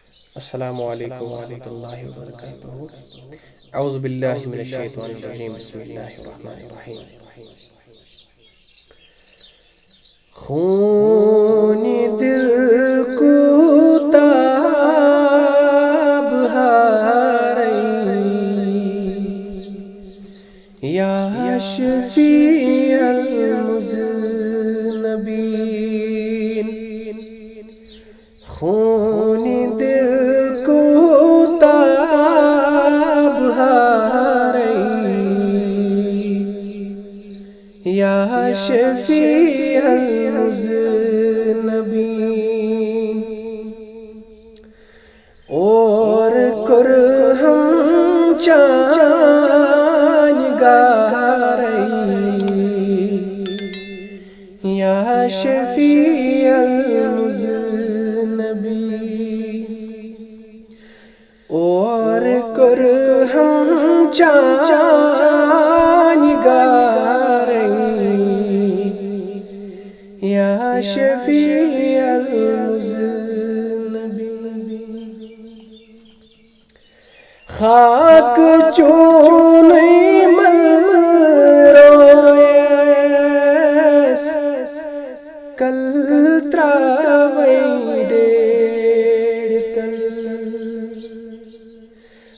السلام علیکم ورحمۃ اللہ وبرکاتہ۔ اعوذ باللہ من الشیطان الرجیم، بسم اللہ الرحمن الرحیم۔ خون دل کو تاب ہارئی، یا شفیع المذنبین۔ خون دل کو تاب ہارئی، یا شفیع المذنبین۔ اور کرہم چان گارئی، یا شفیع المذنبین۔ اور کرہم چان گارئی، یا شفیع المذنبین۔ خاک چونی مل رویس، کل تراوی ڈیڑ تل۔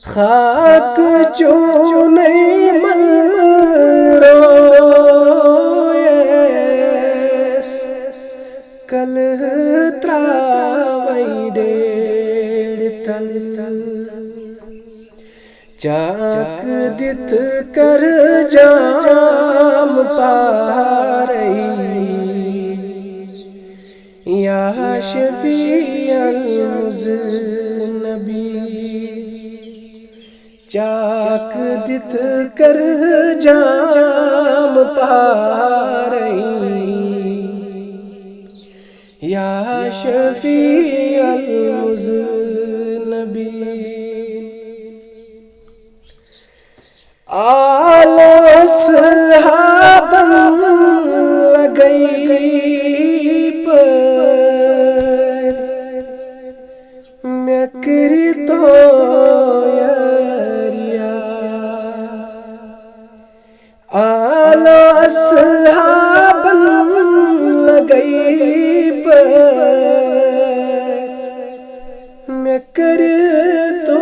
خاک چونی مل رویس، کل تراوی ڈیڑ تل۔ چاک دت کر جام پارئی، یا شفیع المذنبین۔ چاک دت کر جام پارئی، یا شفیع المذنبین۔ آل اصحاب لگئی پر، میں کری تو یاریا۔ آل اصحاب لگئی پر، میں کری تو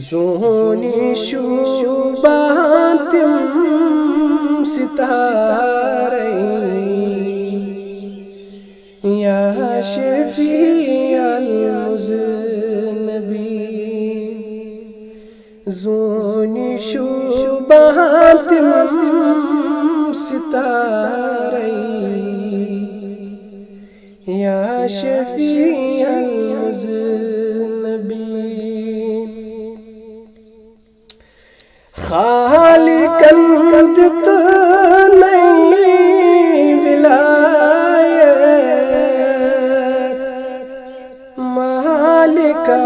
زونی شوبان تم ستارئی، یا شفیع المذنبین۔ زونی شوبان تم ستارئی، یا شفیع المذنبین۔ خالقاً دت نئی ولایت، مالکا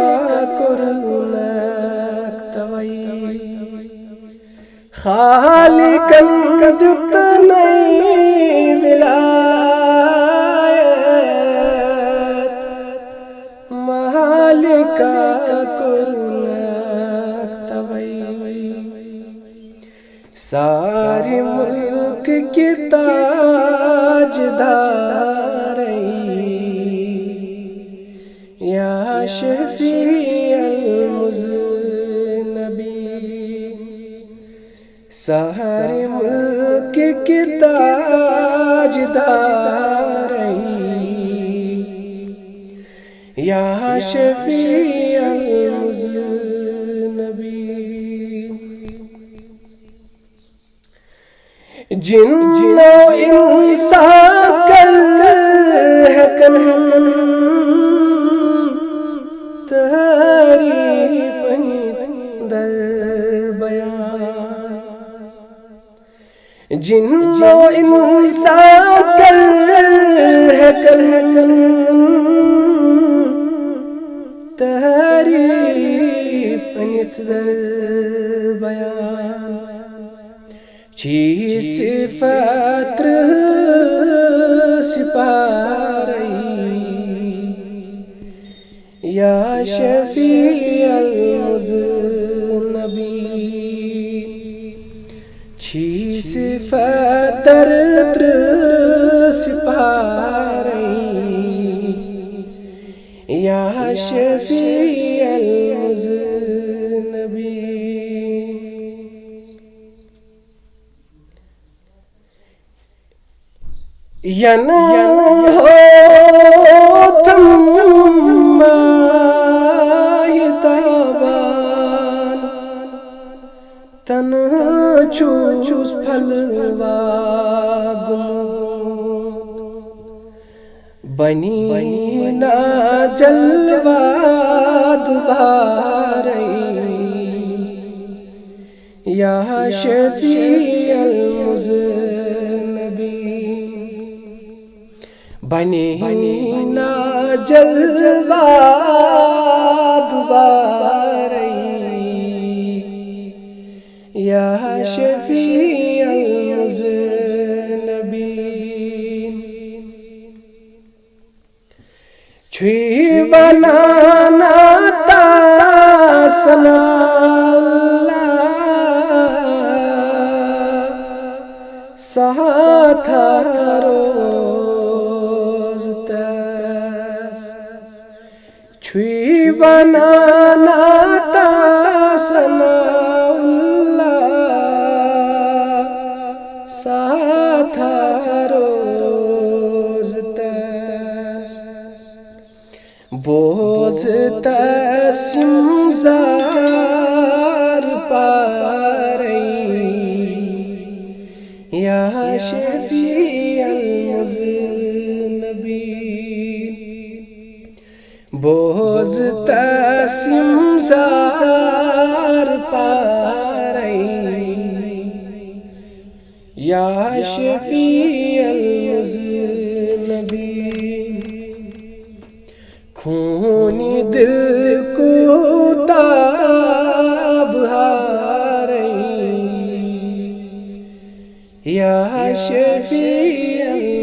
کرنک توئی۔ خالقاً دت نئی ولایت، مالکا کرنک توئی۔ سارے ملک کی تاج دارئی، یا شفیع المذنبین۔ سارے ملک کی تاج دارئی، یا شفیع المذنبین۔ جن و انسان کر ہے کن تعریف در بیان۔ جن و انسان کر ہے کن تعریف در بیان۔ چی صفات سپاہ یا شفیع المذنبین چھی صفت در سپارئی یا شفیع المذنبین ینہوتم ماہ تابان تن چوس پھلوا گمود بنی نا جلوا دوبارئی یا شفیع المذنبین بنی نا جلوا دوبارئی یا شفیع المذنبین چھوئی بنانا تا سنا اللہ ساتھ روز تک چھوئی بنانا تا سنا اللہ ساتھ روز تک بوز تسیم زار پارئی یا شفیع المذنبین بوز تسیم زار پارئی یا شفیع المذنبین خونی دل کو تاب ہارئی یا شفیع